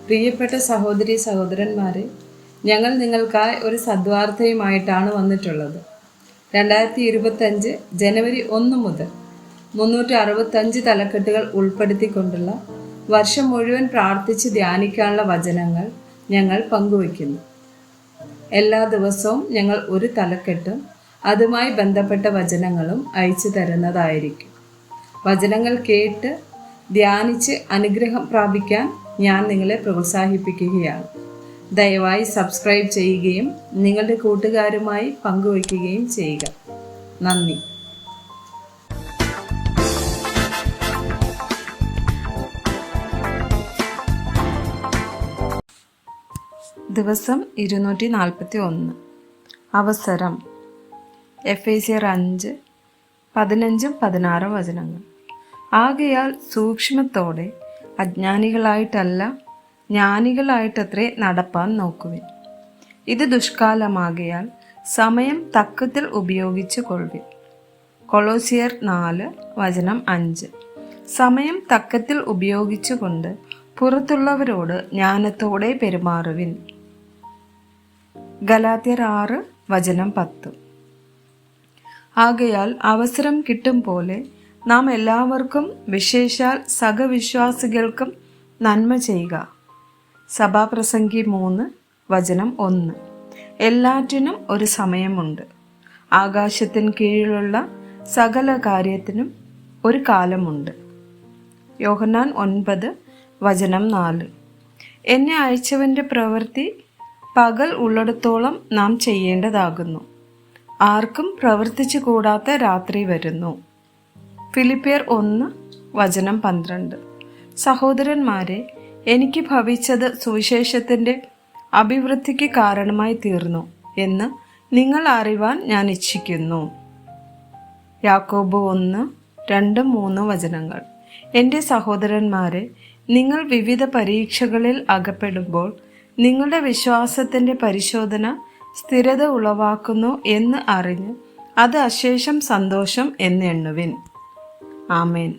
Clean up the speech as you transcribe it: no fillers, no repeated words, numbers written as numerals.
പ്രിയപ്പെട്ട സഹോദരി സഹോദരന്മാരെ, ഞങ്ങൾ നിങ്ങൾക്കായി ഒരു സദ്വാർത്തയുമായിട്ടാണ് വന്നിട്ടുള്ളത്. 2025 ജനുവരി 1 മുതൽ 365 തലക്കെട്ടുകൾ ഉൾപ്പെടുത്തിക്കൊണ്ടുള്ള വർഷം മുഴുവൻ പ്രാർത്ഥിച്ച് ധ്യാനിക്കാനുള്ള വചനങ്ങൾ ഞങ്ങൾ പങ്കുവയ്ക്കുന്നു. എല്ലാ ദിവസവും ഞങ്ങൾ ഒരു തലക്കെട്ടും അതുമായി ബന്ധപ്പെട്ട വചനങ്ങളും അയച്ചു തരുന്നതായിരിക്കും. വചനങ്ങൾ കേട്ട് ധ്യാനിച്ച് അനുഗ്രഹം പ്രാപിക്കാൻ ഞാൻ നിങ്ങളെ പ്രോത്സാഹിപ്പിക്കുകയാണ്. ദയവായി സബ്സ്ക്രൈബ് ചെയ്യുകയും നിങ്ങളുടെ കൂട്ടുകാരുമായി പങ്കുവയ്ക്കുകയും ചെയ്യുക. നന്ദി. ദിവസം 241. അവസരം. എഫേസ്യർ 5, 15, 16 വചനങ്ങൾ. ആകയാൽ സൂക്ഷ്മത്തോടെ അജ്ഞാനികളായിട്ടല്ല ജ്ഞാനികളായിട്ടത്രേ നടപ്പാൻ നോക്കുവിൻ. ഇത് ദുഷ്കാലമാകയാൽ സമയം തക്കത്തിൽ ഉപയോഗിച്ചു കൊള്ളുവിൻ. കൊളോസിയർ 4, വചനം 5. സമയം തക്കത്തിൽ ഉപയോഗിച്ചുകൊണ്ട് പുറത്തുള്ളവരോട് ജ്ഞാനത്തോടെ പെരുമാറുവിൻ. ഗലാത്യർ 6, വചനം 10. ആകയാൽ അവസരം കിട്ടും പോലെ നാം എല്ലാവർക്കും, വിശേഷാൽ സഹവിശ്വാസികൾക്കും നന്മ ചെയ്യുക. സഭാപ്രസംഗി 3, വചനം 1. എല്ലാറ്റിനും ഒരു സമയമുണ്ട്. ആകാശത്തിന് കീഴിലുള്ള സകല കാര്യത്തിനും ഒരു കാലമുണ്ട്. യോഹന്നാൻ 9, വചനം 4. എന്നെ അയച്ചവൻ്റെ പ്രവൃത്തി പകൽ ഉള്ളിടത്തോളം നാം ചെയ്യേണ്ടതാകുന്നു. ആർക്കും പ്രവർത്തിച്ചു കൂടാത്ത രാത്രി വരുന്നു. ഫിലിപ്പിയർ 1, വചനം 12. സഹോദരന്മാരെ, എനിക്ക് ഭവിച്ചത് സുവിശേഷത്തിൻ്റെ അഭിവൃദ്ധിക്ക് കാരണമായി തീർന്നു എന്ന് നിങ്ങൾ അറിവാൻ ഞാൻ ഇച്ഛിക്കുന്നു. യാക്കോബ് 1, 2, 3 വചനങ്ങൾ. എൻ്റെ സഹോദരന്മാരെ, നിങ്ങൾ വിവിധ പരീക്ഷകളിൽ അകപ്പെടുമ്പോൾ നിങ്ങളുടെ വിശ്വാസത്തിൻ്റെ പരിശോധന സ്ഥിരത ഉളവാക്കുന്നു എന്ന് അറിഞ്ഞ് അത് അശേഷം സന്തോഷം എന്നെണ്ണുവിൻ. ആമേൻ.